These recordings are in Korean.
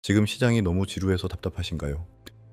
지금 시장이 너무 지루해서 답답하신가요?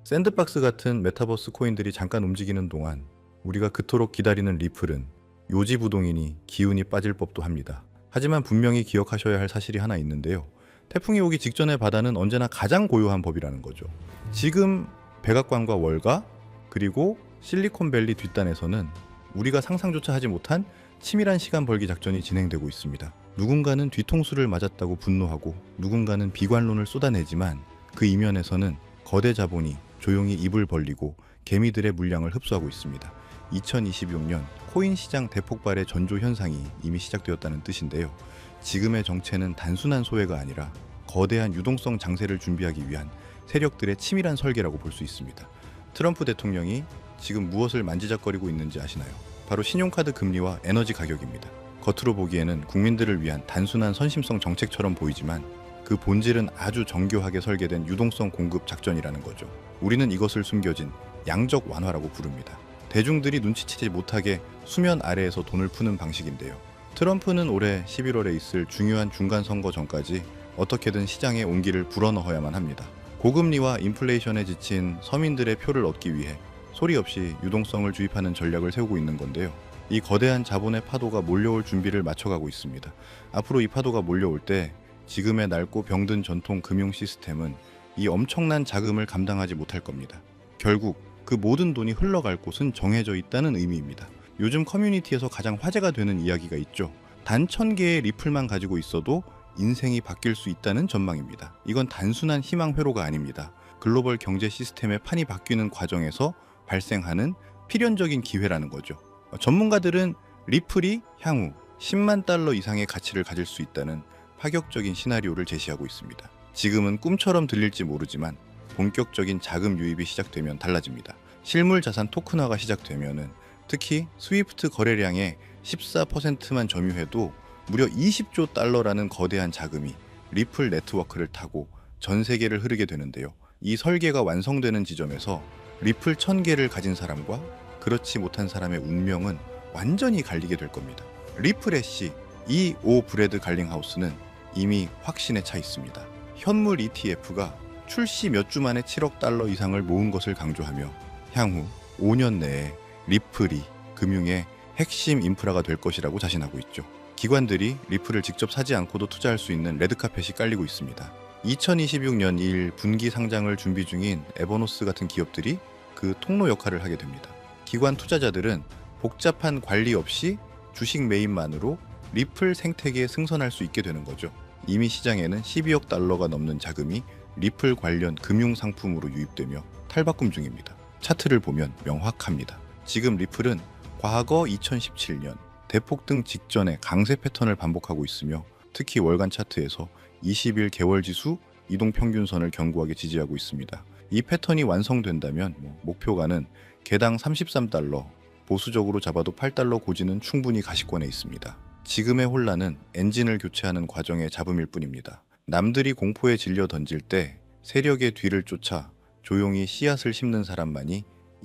샌드박스 같은 메타버스 코인들이 잠깐 움직이는 동안 우리가 그토록 기다리는 리플은 요지부동이니 기운이 빠질 법도 합니다. 하지만 분명히 기억하셔야 할 사실이 하나 있는데요. 태풍이 오기 직전의 바다는 언제나 가장 고요한 법이라는 거죠. 지금 백악관과 월가 그리고 실리콘밸리 뒷단에서는 우리가 상상조차 하지 못한 치밀한 시간 벌기 작전이 진행되고 있습니다. 누군가는 뒤통수를 맞았다고 분노하고 누군가는 비관론을 쏟아내지만 그 이면에서는 거대 자본이 조용히 입을 벌리고 개미들의 물량을 흡수하고 있습니다. 2026년 코인 시장 대폭발의 전조 현상이 이미 시작되었다는 뜻인데요. 지금의 정체는 단순한 소외가 아니라 거대한 유동성 장세를 준비하기 위한 세력들의 치밀한 설계라고 볼 수 있습니다. 트럼프 대통령이 지금 무엇을 만지작거리고 있는지 아시나요? 바로 신용카드 금리와 에너지 가격입니다. 겉으로 보기에는 국민들을 위한 단순한 선심성 정책처럼 보이지만 그 본질은 아주 정교하게 설계된 유동성 공급 작전이라는 거죠. 우리는 이것을 숨겨진 양적 완화라고 부릅니다. 대중들이 눈치채지 못하게 수면 아래에서 돈을 푸는 방식인데요. 트럼프는 올해 11월에 있을 중요한 중간 선거 전까지 어떻게든 시장에 온기를 불어넣어야만 합니다. 고금리와 인플레이션에 지친 서민들의 표를 얻기 위해 소리 없이 유동성을 주입하는 전략을 세우고 있는 건데요. 이 거대한 자본의 파도가 몰려올 준비를 맞춰가고 있습니다. 앞으로 이 파도가 몰려올 때 지금의 낡고 병든 전통 금융 시스템은 이 엄청난 자금을 감당하지 못할 겁니다. 결국 그 모든 돈이 흘러갈 곳은 정해져 있다는 의미입니다. 요즘 커뮤니티에서 가장 화제가 되는 이야기가 있죠. 단 1000개의 리플만 가지고 있어도 인생이 바뀔 수 있다는 전망입니다. 이건 단순한 희망 회로가 아닙니다. 글로벌 경제 시스템의 판이 바뀌는 과정에서 발생하는 필연적인 기회라는 거죠. 전문가들은 리플이 향후 10만 달러 이상의 가치를 가질 수 있다는 파격적인 시나리오를 제시하고 있습니다. 지금은 꿈처럼 들릴지 모르지만 본격적인 자금 유입이 시작되면 달라집니다. 실물 자산 토큰화가 시작되면은 특히 스위프트 거래량의 14%만 점유해도 무려 20조 달러라는 거대한 자금이 리플 네트워크를 타고 전 세계를 흐르게 되는데요. 이 설계가 완성되는 지점에서 리플 1000개를 가진 사람과 그렇지 못한 사람의 운명은 완전히 갈리게 될 겁니다. 리플 애쉬 E.O. 브래드 갈링하우스는 이미 확신에 차 있습니다. 현물 ETF가 출시 몇 주 만에 7억 달러 이상을 모은 것을 강조하며 향후 5년 내에 리플이 금융의 핵심 인프라가 될 것이라고 자신하고 있죠. 기관들이 리플을 직접 사지 않고도 투자할 수 있는 레드카펫이 깔리고 있습니다. 2026년 2일 분기 상장을 준비 중인 에버노스 같은 기업들이 그 통로 역할을 하게 됩니다. 기관 투자자들은 복잡한 관리 없이 주식 매입만으로 리플 생태계에 승선할 수 있게 되는 거죠. 이미 시장에는 12억 달러가 넘는 자금이 리플 관련 금융 상품으로 유입되며 탈바꿈 중입니다. 차트를 보면 명확합니다. 지금 리플은 과거 2017년 대폭등 직전의 강세 패턴을 반복하고 있으며 특히 월간 차트에서 20일 개월 지수 이동평균선을 견고하게 지지하고 있습니다. 이 패턴이 완성된다면 목표가는 개당 33달러, 보수적으로 잡아도 8달러 고지는 충분히 가시권에 있습니다. 지금의 혼란은 엔진을 교체하는 과정의 잡음일 뿐입니다. 남들이 공포에 질려 던질 때 세력의 뒤를 쫓아 조용히 씨앗을 심는 사람만이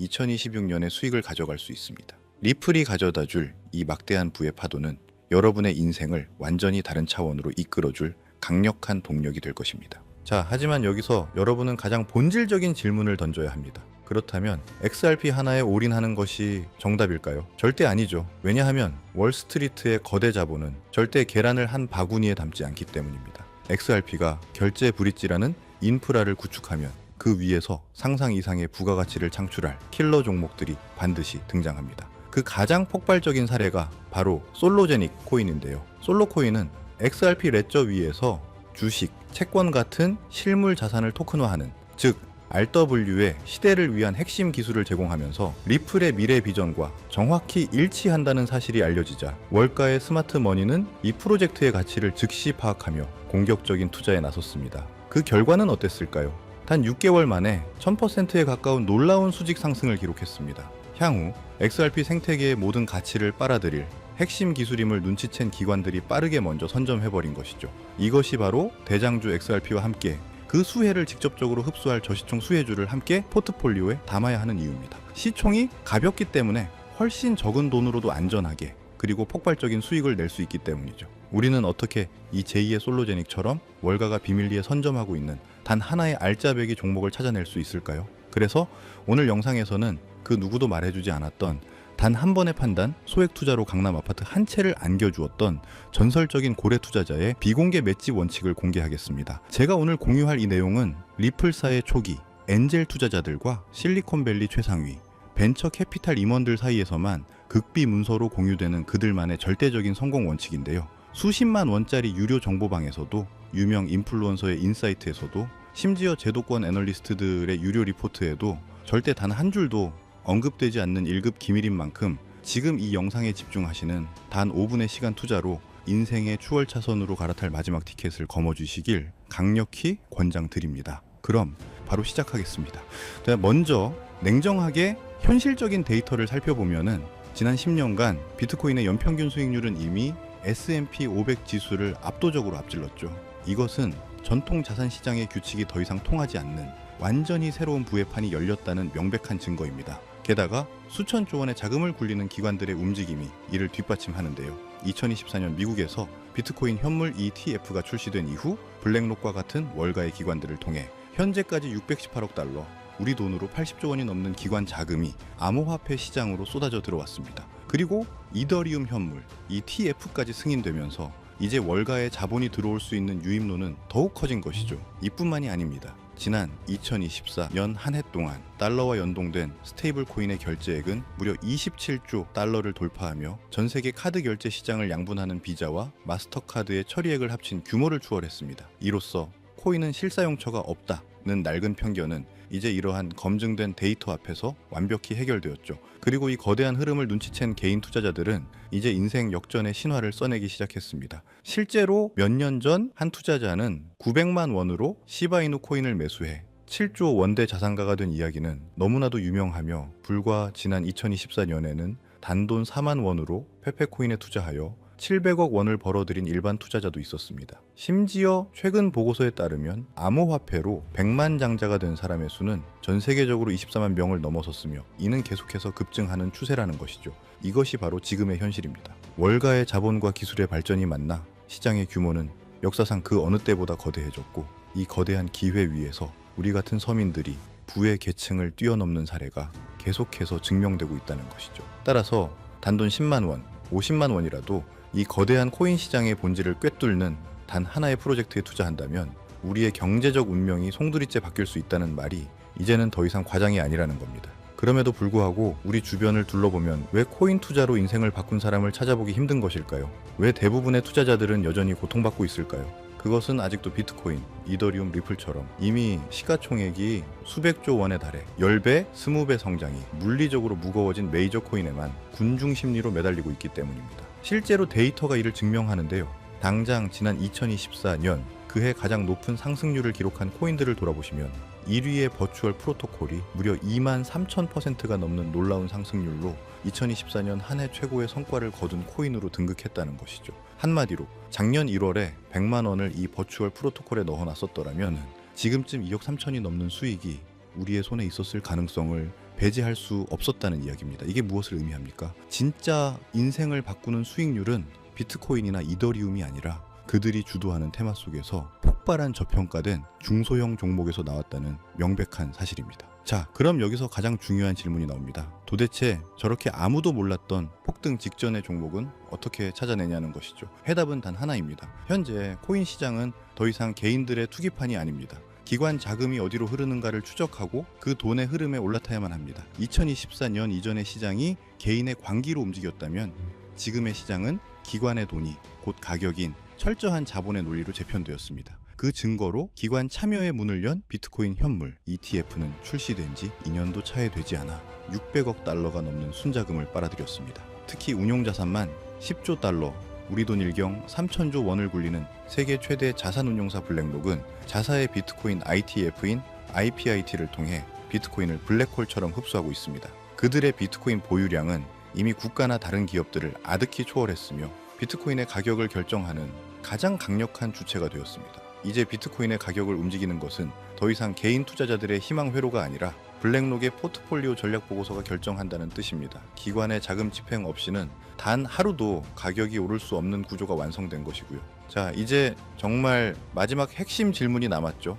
2026년의 수익을 가져갈 수 있습니다. 리플이 가져다 줄 이 막대한 부의 파도는 여러분의 인생을 완전히 다른 차원으로 이끌어줄 강력한 동력이 될 것입니다. 자, 하지만 여기서 여러분은 가장 본질적인 질문을 던져야 합니다. 그렇다면 XRP 하나에 올인하는 것이 정답일까요? 절대 아니죠. 왜냐하면 월스트리트의 거대 자본은 절대 계란을 한 바구니에 담지 않기 때문입니다. XRP가 결제 브릿지라는 인프라를 구축하면 그 위에서 상상 이상의 부가가치를 창출할 킬러 종목들이 반드시 등장합니다. 그 가장 폭발적인 사례가 바로 솔로제닉 코인인데요. 솔로 코인은 XRP 레저 위에서 주식, 채권 같은 실물 자산을 토큰화하는, 즉 RW의 시대를 위한 핵심 기술을 제공하면서 리플의 미래 비전과 정확히 일치한다는 사실이 알려지자 월가의 스마트 머니는 이 프로젝트의 가치를 즉시 파악하며 공격적인 투자에 나섰습니다. 그 결과는 어땠을까요? 단 6개월 만에 1000%에 가까운 놀라운 수직 상승을 기록했습니다. 향후 XRP 생태계의 모든 가치를 빨아들일 핵심 기술임을 눈치챈 기관들이 빠르게 먼저 선점해버린 것이죠. 이것이 바로 대장주 XRP와 함께 그 수혜를 직접적으로 흡수할 저시총 수혜주를 함께 포트폴리오에 담아야 하는 이유입니다. 시총이 가볍기 때문에 훨씬 적은 돈으로도 안전하게 그리고 폭발적인 수익을 낼 수 있기 때문이죠. 우리는 어떻게 이 제2의 솔로제닉처럼 월가가 비밀리에 선점하고 있는 단 하나의 알짜배기 종목을 찾아낼 수 있을까요? 그래서 오늘 영상에서는 그 누구도 말해주지 않았던 단 한 번의 판단, 소액 투자로 강남 아파트 한 채를 안겨주었던 전설적인 고래 투자자의 비공개 맷집 원칙을 공개하겠습니다. 제가 오늘 공유할 이 내용은 리플사의 초기, 엔젤 투자자들과 실리콘밸리 최상위, 벤처 캐피탈 임원들 사이에서만 극비 문서로 공유되는 그들만의 절대적인 성공 원칙인데요. 수십만 원짜리 유료 정보방에서도, 유명 인플루언서의 인사이트에서도, 심지어 제도권 애널리스트들의 유료 리포트에도 절대 단 한 줄도 언급되지 않는 1급 기밀인 만큼 지금 이 영상에 집중하시는 단 5분의 시간 투자로 인생의 추월차선으로 갈아탈 마지막 티켓을 거머쥐시길 강력히 권장드립니다. 그럼 바로 시작하겠습니다. 먼저 냉정하게 현실적인 데이터를 살펴보면은 지난 10년간 비트코인의 연평균 수익률은 이미 S&P 500 지수를 압도적으로 앞질렀죠. 이것은 전통 자산 시장의 규칙이 더 이상 통하지 않는 완전히 새로운 부회판이 열렸다는 명백한 증거입니다. 게다가 수천조 원의 자금을 굴리는 기관들의 움직임이 이를 뒷받침하는데요. 2024년 미국에서 비트코인 현물 ETF가 출시된 이후 블랙록과 같은 월가의 기관들을 통해 현재까지 618억 달러, 우리 돈으로 80조 원이 넘는 기관 자금이 암호화폐 시장으로 쏟아져 들어왔습니다. 그리고 이더리움 현물 ETF까지 승인되면서 이제 월가의 자본이 들어올 수 있는 유입로는 더욱 커진 것이죠. 이뿐만이 아닙니다. 지난 2024년 한 해 동안 달러와 연동된 스테이블 코인의 결제액은 무려 27조 달러를 돌파하며 전 세계 카드 결제 시장을 양분하는 비자와 마스터카드의 처리액을 합친 규모를 추월했습니다. 이로써 코인은 실사용처가 없다는 낡은 편견은 이제 이러한 검증된 데이터 앞에서 완벽히 해결되었죠. 그리고 이 거대한 흐름을 눈치챈 개인 투자자들은 이제 인생 역전의 신화를 써내기 시작했습니다. 실제로 몇 년 전 한 투자자는 900만 원으로 시바이누 코인을 매수해 7조 원대 자산가가 된 이야기는 너무나도 유명하며, 불과 지난 2024년에는 단돈 4만 원으로 페페코인에 투자하여 700억 원을 벌어들인 일반 투자자도 있었습니다. 심지어 최근 보고서에 따르면 암호화폐로 100만 장자가 된 사람의 수는 전 세계적으로 24만 명을 넘어섰으며 이는 계속해서 급증하는 추세라는 것이죠. 이것이 바로 지금의 현실입니다. 월가의 자본과 기술의 발전이 만나 시장의 규모는 역사상 그 어느 때보다 거대해졌고, 이 거대한 기회 위에서 우리 같은 서민들이 부의 계층을 뛰어넘는 사례가 계속해서 증명되고 있다는 것이죠. 따라서 단돈 10만 원, 50만 원이라도 이 거대한 코인 시장의 본질을 꿰뚫는 단 하나의 프로젝트에 투자한다면 우리의 경제적 운명이 송두리째 바뀔 수 있다는 말이 이제는 더 이상 과장이 아니라는 겁니다. 그럼에도 불구하고 우리 주변을 둘러보면 왜 코인 투자로 인생을 바꾼 사람을 찾아보기 힘든 것일까요? 왜 대부분의 투자자들은 여전히 고통받고 있을까요? 그것은 아직도 비트코인, 이더리움, 리플처럼 이미 시가총액이 수백조 원에 달해 10배, 20배 성장이 물리적으로 무거워진 메이저 코인에만 군중 심리로 매달리고 있기 때문입니다. 실제로 데이터가 이를 증명하는데요. 당장 지난 2024년 그해 가장 높은 상승률을 기록한 코인들을 돌아보시면 1위의 버추얼 프로토콜이 무려 23,000%가 넘는 놀라운 상승률로 2024년 한 해 최고의 성과를 거둔 코인으로 등극했다는 것이죠. 한마디로 작년 1월에 100만 원을 이 버추얼 프로토콜에 넣어놨었더라면 지금쯤 2억 3천이 넘는 수익이 우리의 손에 있었을 가능성을 배제할 수 없었다는 이야기입니다. 이게 무엇을 의미합니까? 진짜 인생을 바꾸는 수익률은 비트코인이나 이더리움이 아니라 그들이 주도하는 테마 속에서 폭발한 저평가된 중소형 종목에서 나왔다는 명백한 사실입니다. 자, 그럼 여기서 가장 중요한 질문이 나옵니다. 도대체 저렇게 아무도 몰랐던 폭등 직전의 종목은 어떻게 찾아내냐는 것이죠. 해답은 단 하나입니다. 현재 코인 시장은 더 이상 개인들의 투기판이 아닙니다. 기관 자금이 어디로 흐르는가를 추적하고 그 돈의 흐름에 올라타야만 합니다. 2024년 이전의 시장이 개인의 광기로 움직였다면 지금의 시장은 기관의 돈이, 곧 가격인 철저한 자본의 논리로 재편되었습니다. 그 증거로 기관 참여의 문을 연 비트코인 현물 ETF는 출시된 지 2년도 차에 되지 않아 600억 달러가 넘는 순자금을 빨아들였습니다. 특히 운용자산만 10조 달러, 우리 돈 일경 3천조 원을 굴리는 세계 최대 자산운용사 블랙록은 자사의 비트코인 ITF인 IPIT를 통해 비트코인을 블랙홀처럼 흡수하고 있습니다. 그들의 비트코인 보유량은 이미 국가나 다른 기업들을 아득히 초월했으며 비트코인의 가격을 결정하는 가장 강력한 주체가 되었습니다. 이제 비트코인의 가격을 움직이는 것은 더 이상 개인 투자자들의 희망 회로가 아니라 블랙록의 포트폴리오 전략 보고서가 결정한다는 뜻입니다. 기관의 자금 집행 없이는 단 하루도 가격이 오를 수 없는 구조가 완성된 것이고요. 자, 이제 정말 마지막 핵심 질문이 남았죠.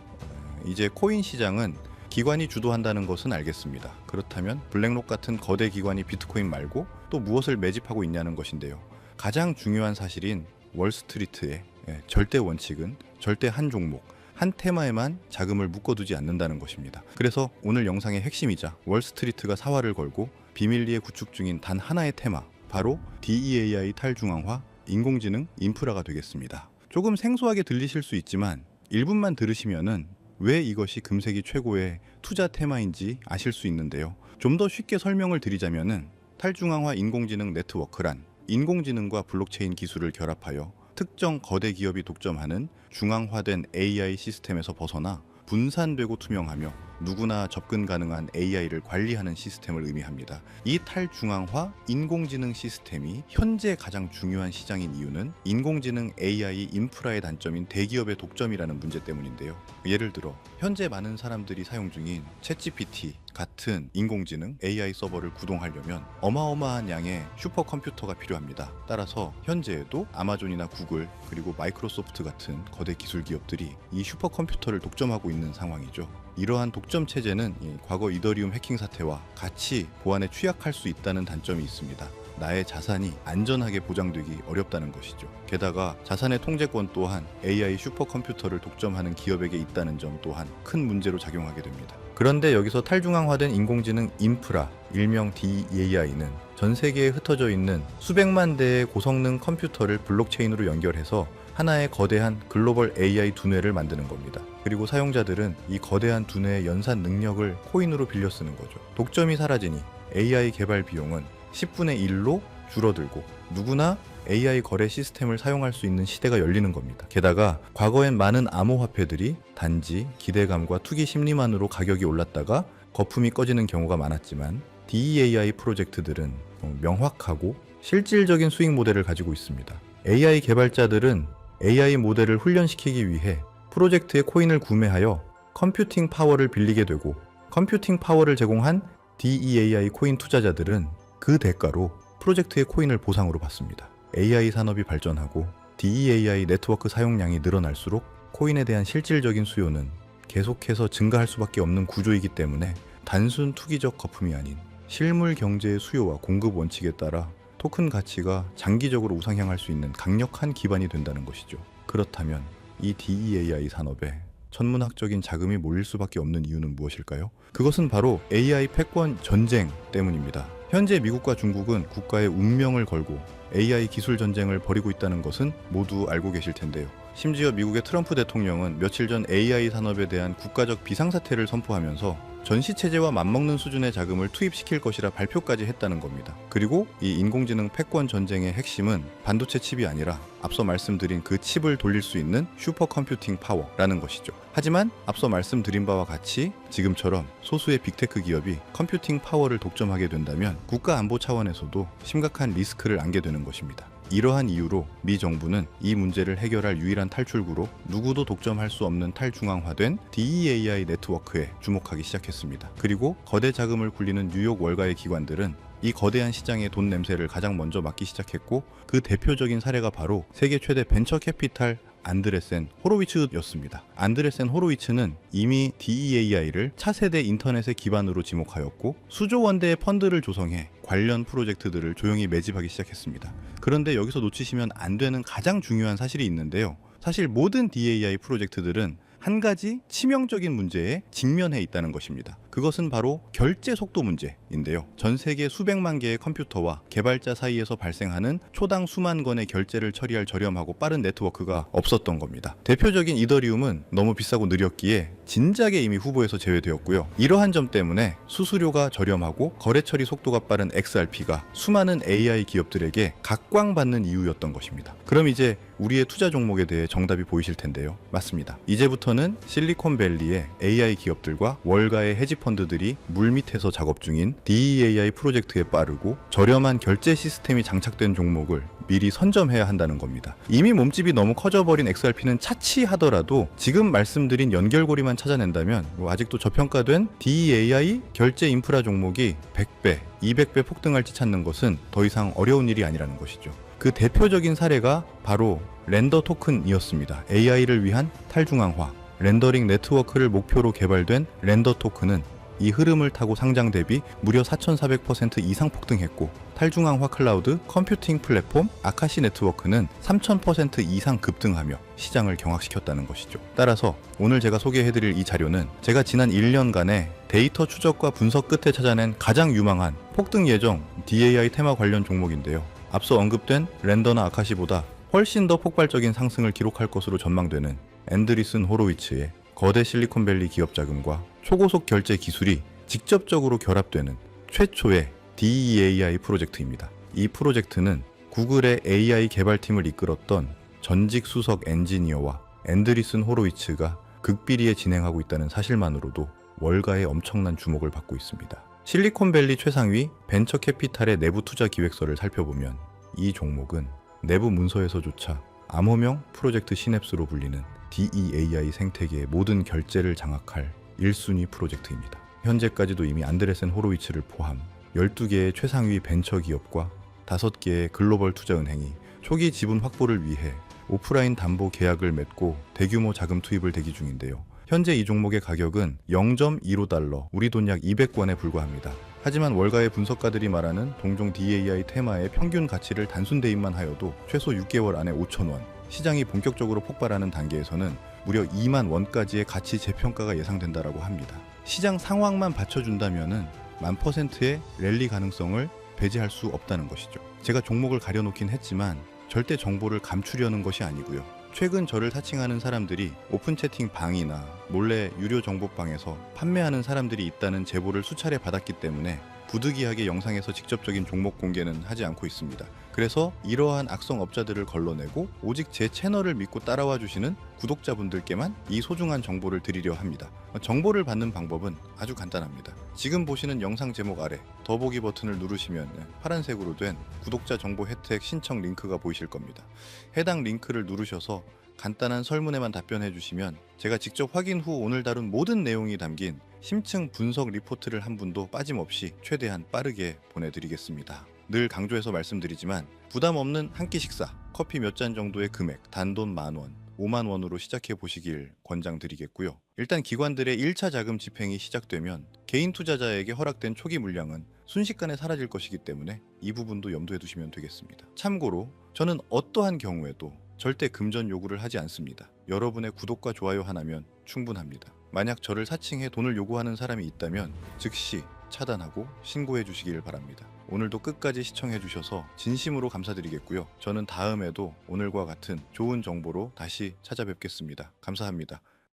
이제 코인 시장은 기관이 주도한다는 것은 알겠습니다. 그렇다면 블랙록 같은 거대 기관이 비트코인 말고 또 무엇을 매집하고 있냐는 것인데요. 가장 중요한 사실인 월스트리트의 절대 원칙은 절대 한 종목, 한 테마에만 자금을 묶어두지 않는다는 것입니다. 그래서 오늘 영상의 핵심이자 월스트리트가 사활을 걸고 비밀리에 구축 중인 단 하나의 테마, 바로 DEAI 탈중앙화, 인공지능, 인프라가 되겠습니다. 조금 생소하게 들리실 수 있지만 1분만 들으시면은 왜 이것이 금세기 최고의 투자 테마인지 아실 수 있는데요. 좀 더 쉽게 설명을 드리자면은 탈중앙화 인공지능 네트워크란 인공지능과 블록체인 기술을 결합하여 특정 거대 기업이 독점하는 중앙화된 AI 시스템에서 벗어나 분산되고 투명하며 누구나 접근 가능한 AI를 관리하는 시스템을 의미합니다. 이 탈중앙화 인공지능 시스템이 현재 가장 중요한 시장인 이유는 인공지능 AI 인프라의 단점인 대기업의 독점이라는 문제 때문인데요. 예를 들어 현재 많은 사람들이 사용 중인 챗GPT 같은 인공지능 AI 서버를 구동하려면 어마어마한 양의 슈퍼컴퓨터가 필요합니다. 따라서 현재에도 아마존이나 구글 그리고 마이크로소프트 같은 거대 기술 기업들이 이 슈퍼컴퓨터를 독점하고 있는 상황이죠. 이러한 독점 체제는 과거 이더리움 해킹 사태와 같이 보안에 취약할 수 있다는 단점이 있습니다. 나의 자산이 안전하게 보장되기 어렵다는 것이죠. 게다가 자산의 통제권 또한 AI 슈퍼컴퓨터를 독점하는 기업에게 있다는 점 또한 큰 문제로 작용하게 됩니다. 그런데 여기서 탈중앙화된 인공지능 인프라, 일명 DEAI는 전 세계에 흩어져 있는 수백만 대의 고성능 컴퓨터를 블록체인으로 연결해서 하나의 거대한 글로벌 AI 두뇌를 만드는 겁니다. 그리고 사용자들은 이 거대한 두뇌의 연산 능력을 코인으로 빌려 쓰는 거죠. 독점이 사라지니 AI 개발 비용은 10분의 1로 줄어들고 누구나 AI 거래 시스템을 사용할 수 있는 시대가 열리는 겁니다. 게다가 과거엔 많은 암호화폐들이 단지 기대감과 투기 심리만으로 가격이 올랐다가 거품이 꺼지는 경우가 많았지만 DEAI 프로젝트들은 명확하고 실질적인 수익 모델을 가지고 있습니다. AI 개발자들은 AI 모델을 훈련시키기 위해 프로젝트의 코인을 구매하여 컴퓨팅 파워를 빌리게 되고 컴퓨팅 파워를 제공한 DEAI 코인 투자자들은 그 대가로 프로젝트의 코인을 보상으로 받습니다. AI 산업이 발전하고 DEAI 네트워크 사용량이 늘어날수록 코인에 대한 실질적인 수요는 계속해서 증가할 수밖에 없는 구조이기 때문에 단순 투기적 거품이 아닌 실물 경제의 수요와 공급 원칙에 따라 토큰 가치가 장기적으로 우상향할 수 있는 강력한 기반이 된다는 것이죠. 그렇다면 이 DEAI 산업에 천문학적인 자금이 몰릴 수밖에 없는 이유는 무엇일까요? 그것은 바로 AI 패권 전쟁 때문입니다. 현재 미국과 중국은 국가의 운명을 걸고 AI 기술 전쟁을 벌이고 있다는 것은 모두 알고 계실 텐데요. 심지어 미국의 트럼프 대통령은 며칠 전 AI 산업에 대한 국가적 비상사태를 선포하면서 전시체제와 맞먹는 수준의 자금을 투입시킬 것이라 발표까지 했다는 겁니다. 그리고 이 인공지능 패권 전쟁의 핵심은 반도체 칩이 아니라 앞서 말씀드린 그 칩을 돌릴 수 있는 슈퍼컴퓨팅 파워라는 것이죠. 하지만 앞서 말씀드린 바와 같이 지금처럼 소수의 빅테크 기업이 컴퓨팅 파워를 독점하게 된다면 국가 안보 차원에서도 심각한 리스크를 안게 되는 것입니다. 이러한 이유로 미 정부는 이 문제를 해결할 유일한 탈출구로 누구도 독점할 수 없는 탈중앙화된 DEAI 네트워크에 주목하기 시작했습니다. 그리고 거대 자금을 굴리는 뉴욕 월가의 기관들은 이 거대한 시장의 돈 냄새를 가장 먼저 맡기 시작했고 그 대표적인 사례가 바로 세계 최대 벤처 캐피탈 안드레센 호로위츠였습니다. 안드레센 호로위츠는 이미 DEAI를 차세대 인터넷의 기반으로 지목하였고 수조 원대의 펀드를 조성해 관련 프로젝트들을 조용히 매집하기 시작했습니다. 그런데 여기서 놓치시면 안 되는 가장 중요한 사실이 있는데요. 사실 모든 DEAI 프로젝트들은 한 가지 치명적인 문제에 직면해 있다는 것입니다. 그것은 바로 결제 속도 문제인데요. 전 세계 수백만 개의 컴퓨터와 개발자 사이에서 발생하는 초당 수만 건의 결제를 처리할 저렴하고 빠른 네트워크가 없었던 겁니다. 대표적인 이더리움은 너무 비싸고 느렸기에 진작에 이미 후보에서 제외되었고요. 이러한 점 때문에 수수료가 저렴하고 거래 처리 속도가 빠른 XRP가 수많은 AI 기업들에게 각광받는 이유였던 것입니다. 그럼 이제 우리의 투자 종목에 대해 정답이 보이실 텐데요. 맞습니다. 이제부터는 실리콘밸리의 AI 기업들과 월가의 헤지펀드들이 물밑에서 작업 중인 DEAI 프로젝트에 빠르고 저렴한 결제 시스템이 장착된 종목을 미리 선점해야 한다는 겁니다. 이미 몸집이 너무 커져버린 XRP는 차치하더라도 지금 말씀드린 연결고리만 찾아낸다면 아직도 저평가된 DEAI 결제 인프라 종목이 100배, 200배 폭등할지 찾는 것은 더 이상 어려운 일이 아니라는 것이죠. 그 대표적인 사례가 바로 렌더 토큰이었습니다. AI를 위한 탈중앙화, 렌더링 네트워크를 목표로 개발된 렌더 토큰은 이 흐름을 타고 상장 대비 무려 4,400% 이상 폭등했고, 탈중앙화 클라우드 컴퓨팅 플랫폼 아카시 네트워크는 3,000% 이상 급등하며 시장을 경악시켰다는 것이죠. 따라서 오늘 제가 소개해드릴 이 자료는 제가 지난 1년간의 데이터 추적과 분석 끝에 찾아낸 가장 유망한 폭등 예정 DAI 테마 관련 종목인데요. 앞서 언급된 렌더나 아카시보다 훨씬 더 폭발적인 상승을 기록할 것으로 전망되는 앤드리슨 호로위츠의 거대 실리콘밸리 기업 자금과 초고속 결제 기술이 직접적으로 결합되는 최초의 DEAI 프로젝트입니다. 이 프로젝트는 구글의 AI 개발팀을 이끌었던 전직 수석 엔지니어와 앤드리슨 호로위츠가 극비리에 진행하고 있다는 사실만으로도 월가의 엄청난 주목을 받고 있습니다. 실리콘밸리 최상위 벤처 캐피탈의 내부 투자 기획서를 살펴보면 이 종목은 내부 문서에서조차 암호명 프로젝트 시냅스로 불리는 DEAI 생태계의 모든 결제를 장악할 1순위 프로젝트입니다. 현재까지도 이미 안드레센 호로위츠를 포함 12개의 최상위 벤처 기업과 5개의 글로벌 투자은행이 초기 지분 확보를 위해 오프라인 담보 계약을 맺고 대규모 자금 투입을 대기 중인데요. 현재 이 종목의 가격은 0.15달러, 우리 돈 약 200원에 불과합니다. 하지만 월가의 분석가들이 말하는 동종 DAI 테마의 평균 가치를 단순 대입만 하여도 최소 6개월 안에 5,000원, 시장이 본격적으로 폭발하는 단계에서는 무려 2만 원까지의 가치 재평가가 예상된다라고 합니다. 시장 상황만 받쳐준다면은 1000%의 랠리 가능성을 배제할 수 없다는 것이죠. 제가 종목을 가려놓긴 했지만 절대 정보를 감추려는 것이 아니고요. 최근 저를 사칭하는 사람들이 오픈 채팅 방이나 몰래 유료 정보방에서 판매하는 사람들이 있다는 제보를 수차례 받았기 때문에 부득이하게 영상에서 직접적인 종목 공개는 하지 않고 있습니다. 그래서 이러한 악성업자들을 걸러내고 오직 제 채널을 믿고 따라와 주시는 구독자분들께만 이 소중한 정보를 드리려 합니다. 정보를 받는 방법은 아주 간단합니다. 지금 보시는 영상 제목 아래 더보기 버튼을 누르시면 파란색으로 된 구독자 정보 혜택 신청 링크가 보이실 겁니다. 해당 링크를 누르셔서 간단한 설문에만 답변해 주시면 제가 직접 확인 후 오늘 다룬 모든 내용이 담긴 심층 분석 리포트를 한 분도 빠짐없이 최대한 빠르게 보내드리겠습니다. 늘 강조해서 말씀드리지만 부담 없는 한 끼 식사, 커피 몇 잔 정도의 금액, 단돈 10,000원, 5만 원으로 시작해 보시길 권장드리겠고요. 일단 기관들의 1차 자금 집행이 시작되면 개인 투자자에게 허락된 초기 물량은 순식간에 사라질 것이기 때문에 이 부분도 염두에 두시면 되겠습니다. 참고로 저는 어떠한 경우에도 절대 금전 요구를 하지 않습니다. 여러분의 구독과 좋아요 하나면 충분합니다. 만약 저를 사칭해 돈을 요구하는 사람이 있다면 즉시 차단하고 신고해 주시길 바랍니다. 오늘도 끝까지 시청해 주셔서 진심으로 감사드리겠고요. 저는 다음에도 오늘과 같은 좋은 정보로 다시 찾아뵙겠습니다. 감사합니다.